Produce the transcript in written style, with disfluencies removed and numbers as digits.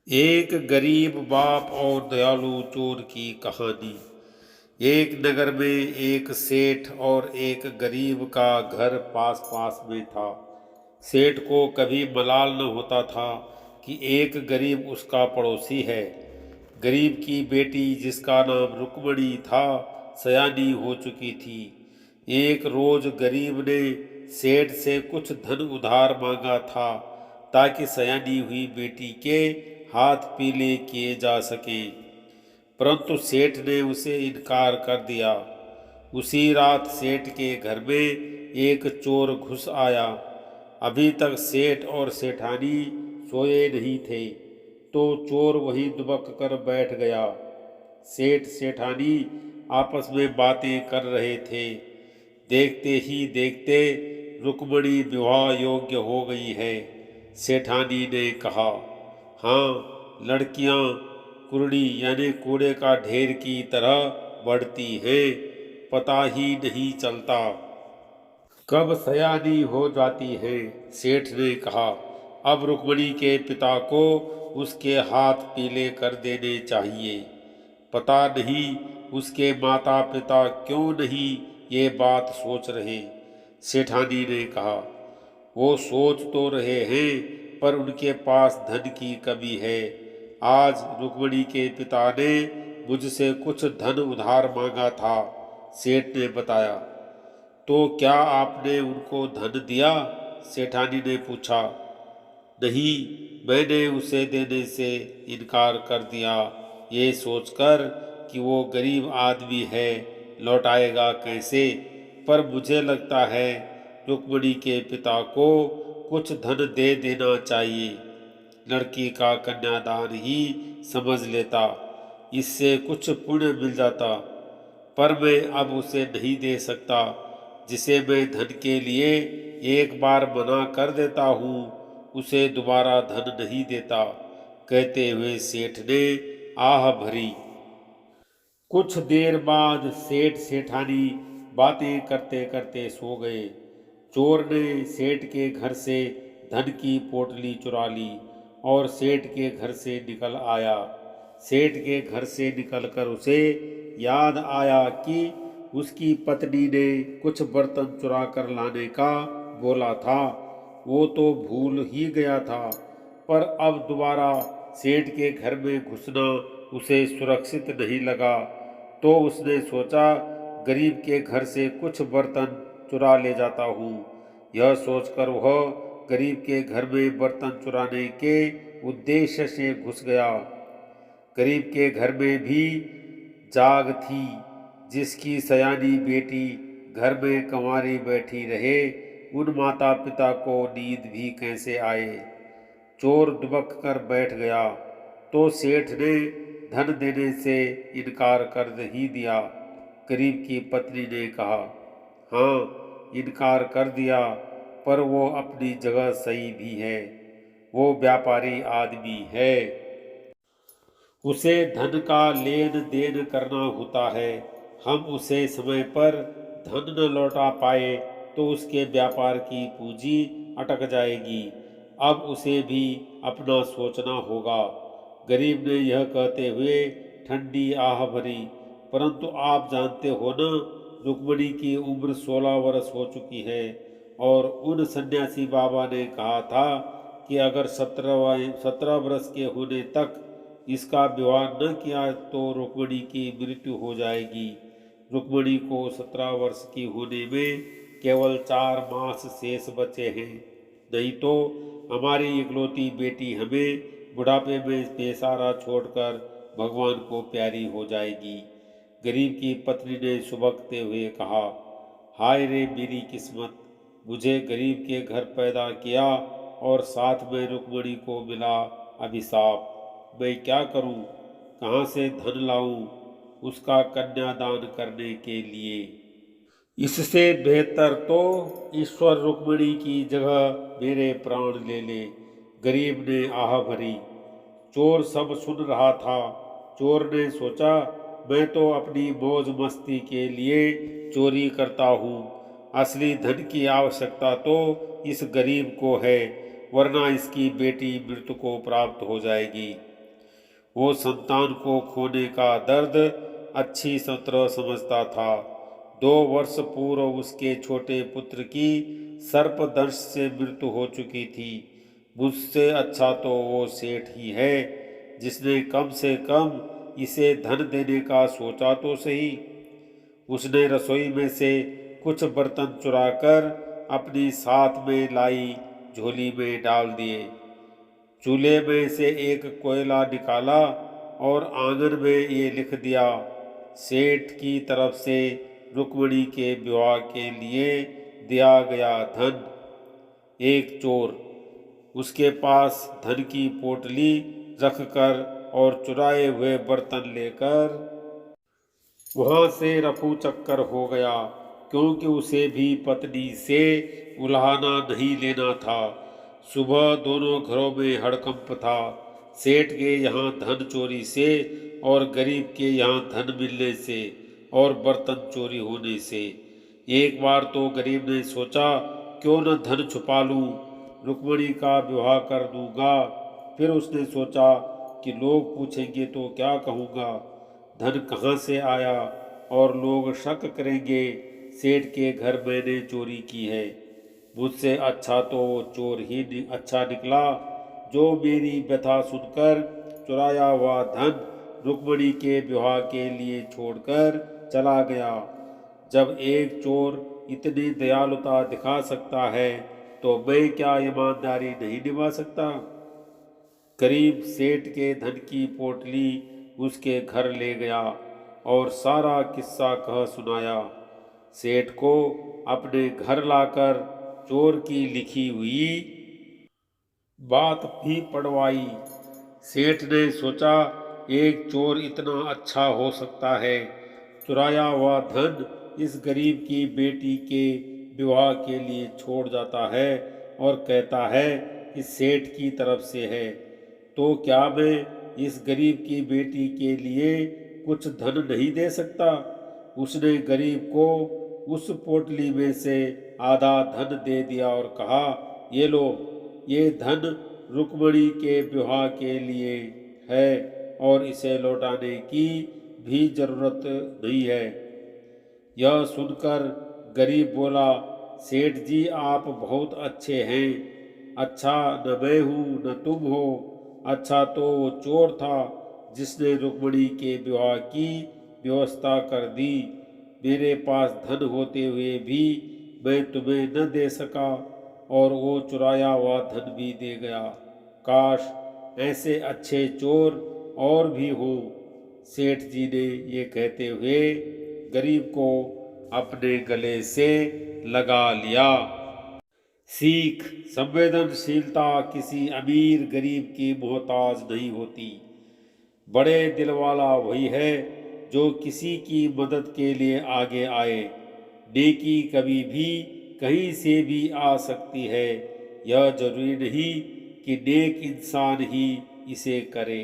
एक गरीब बाप और दयालु चोर की कहानी। एक नगर में एक सेठ और एक गरीब का घर पास पास में था। सेठ को कभी मलाल न होता था कि एक गरीब उसका पड़ोसी है। गरीब की बेटी, जिसका नाम रुक्मणी था, सयानी हो चुकी थी। एक रोज गरीब ने सेठ से कुछ धन उधार मांगा था, ताकि सयानी हुई बेटी के हाथ पीले किए जा सके। परंतु सेठ ने उसे इनकार कर दिया। उसी रात सेठ के घर में एक चोर घुस आया। अभी तक सेठ और सेठानी सोए नहीं थे, तो चोर वहीं दुबक कर बैठ गया। सेठ सेठानी आपस में बातें कर रहे थे। देखते ही देखते रुक्मणी विवाह योग्य हो गई है। सेठानी ने कहा, हाँ, लड़कियां कुरड़ी यानी कूड़े का ढेर की तरह बढ़ती हैं, पता ही नहीं चलता कब सयानी हो जाती है। सेठ ने कहा, अब रुक्मणी के पिता को उसके हाथ पीले कर देने चाहिए। पता नहीं उसके माता पिता क्यों नहीं ये बात सोच रहे। सेठानी ने कहा, वो सोच तो रहे हैं, पर उनके पास धन की कमी है। आज रुक्मणी के पिता ने मुझसे कुछ धन उधार मांगा था, सेठ ने बताया। तो क्या आपने उनको धन दिया? सेठानी ने पूछा। नहीं, मैंने उसे देने से इनकार कर दिया, ये सोचकर कि वो गरीब आदमी है, लौटाएगा कैसे। पर मुझे लगता है रुक्मणी के पिता को कुछ धन दे देना चाहिए। लड़की का कन्यादान ही समझ लेता, इससे कुछ पुण्य मिल जाता। पर मैं अब उसे नहीं दे सकता। जिसे मैं धन के लिए एक बार मना कर देता हूँ, उसे दोबारा धन नहीं देता। कहते हुए सेठ ने आह भरी। कुछ देर बाद सेठ सेठानी बातें करते करते सो गए। चोर ने सेठ के घर से धन की पोटली चुरा ली और सेठ के घर से निकल आया। सेठ के घर से निकलकर उसे याद आया कि उसकी पत्नी ने कुछ बर्तन चुरा कर लाने का बोला था। वो तो भूल ही गया था, पर अब दोबारा सेठ के घर में घुसना उसे सुरक्षित नहीं लगा। तो उसने सोचा, गरीब के घर से कुछ बर्तन चुरा ले जाता हूँ। यह सोचकर वह गरीब के घर में बर्तन चुराने के उद्देश्य से घुस गया। गरीब के घर में भी जाग थी। जिसकी सयानी बेटी घर में कंवारी बैठी रहे, उन माता पिता को नींद भी कैसे आए। चोर दुबक कर बैठ गया, तो सेठ ने धन देने से इनकार कर ही दिया। गरीब की पत्नी ने कहा, हाँ, इनकार कर दिया, पर वो अपनी जगह सही भी है। वो व्यापारी आदमी है, उसे धन का लेन देन करना होता है। हम उसे समय पर धन न लौटा पाए तो उसके व्यापार की पूंजी अटक जाएगी। अब उसे भी अपना सोचना होगा। गरीब ने यह कहते हुए ठंडी आह भरी। परंतु आप जानते हो न, रुक्मणी की उम्र 16 वर्ष हो चुकी है, और उन सन्यासी बाबा ने कहा था कि अगर 17 वर्ष के होने तक इसका विवाह न किया तो रुक्मणी की मृत्यु हो जाएगी। रुक्मणी को 17 वर्ष की होने में केवल 4 मास शेष बचे हैं। नहीं तो हमारी इकलौती बेटी हमें बुढ़ापे में बेसहारा छोड़कर भगवान को प्यारी हो जाएगी। गरीब की पत्नी ने सुबकते हुए कहा, हाय रे मेरी किस्मत, मुझे गरीब के घर पैदा किया और साथ में रुक्मणी को मिला अभिशाप। मैं क्या करूं? कहाँ से धन लाऊं उसका कन्यादान करने के लिए? इससे बेहतर तो ईश्वर रुक्मिणी की जगह मेरे प्राण ले ले। गरीब ने आह भरी। चोर सब सुन रहा था। चोर ने सोचा, मैं तो अपनी मौज मस्ती के लिए चोरी करता हूँ। असली धन की आवश्यकता तो इस गरीब को है, वरना इसकी बेटी मृत्यु को प्राप्त हो जाएगी। वो संतान को खोने का दर्द अच्छी तरह समझता था। 2 वर्ष पूर्व उसके छोटे पुत्र की सर्पदंश से मृत्यु हो चुकी थी। मुझसे अच्छा तो वो सेठ ही है, जिसने कम से कम इसे धन देने का सोचा तो सही। उसने रसोई में से कुछ बर्तन चुराकर अपनी साथ में लाई झोली में डाल दिए। चूल्हे में से एक कोयला निकाला और आंगन में ये लिख दिया, सेठ की तरफ से रुक्मिणी के विवाह के लिए दिया गया धन। एक चोर उसके पास धन की पोटली रखकर और चुराए हुए बर्तन लेकर वहां से रफू चक्कर हो गया, क्योंकि उसे भी पत्नी से उल्हाना नहीं लेना था। सुबह दोनों घरों में हड़कंप था, सेठ के यहाँ धन चोरी से और गरीब के यहाँ धन मिलने से और बर्तन चोरी होने से। एक बार तो गरीब ने सोचा, क्यों न धन छुपा लूं, रुक्मिणी का विवाह कर दूंगा। फिर उसने सोचा कि लोग पूछेंगे तो क्या कहूँगा, धन कहाँ से आया और लोग शक करेंगे सेठ के घर मैंने चोरी की है। मुझसे अच्छा तो वो चोर ही अच्छा निकला, जो मेरी व्यथा सुनकर चुराया हुआ धन रुक्मिणी के विवाह के लिए छोड़कर चला गया। जब एक चोर इतनी दयालुता दिखा सकता है तो मैं क्या ईमानदारी नहीं निभा सकता। करीब सेठ के धन की पोटली उसके घर ले गया और सारा किस्सा कह सुनाया। सेठ को अपने घर लाकर चोर की लिखी हुई बात भी पढ़वाई। सेठ ने सोचा, एक चोर इतना अच्छा हो सकता है, चुराया हुआ धन इस गरीब की बेटी के विवाह के लिए छोड़ जाता है और कहता है कि सेठ की तरफ से है, तो क्या मैं इस गरीब की बेटी के लिए कुछ धन नहीं दे सकता। उसने गरीब को उस पोटली में से आधा धन दे दिया और कहा, ये लो, ये धन रुक्मिणी के विवाह के लिए है और इसे लौटाने की भी जरूरत नहीं है। यह सुनकर गरीब बोला, सेठ जी आप बहुत अच्छे हैं, अच्छा न मैं हूँ न तुम हो, अच्छा तो वो चोर था जिसने रुक्मिणी के विवाह की व्यवस्था कर दी। मेरे पास धन होते हुए भी मैं तुम्हें न दे सका और वो चुराया हुआ धन भी दे गया। काश ऐसे अच्छे चोर और भी हो। सेठ जी ने ये कहते हुए गरीब को अपने गले से लगा लिया। सीख, संवेदनशीलता किसी अमीर गरीब की मोहताज नहीं होती। बड़े दिल वाला वही है जो किसी की मदद के लिए आगे आए। नेकी कभी भी कहीं से भी आ सकती है, यह जरूरी नहीं कि नेक इंसान ही इसे करे।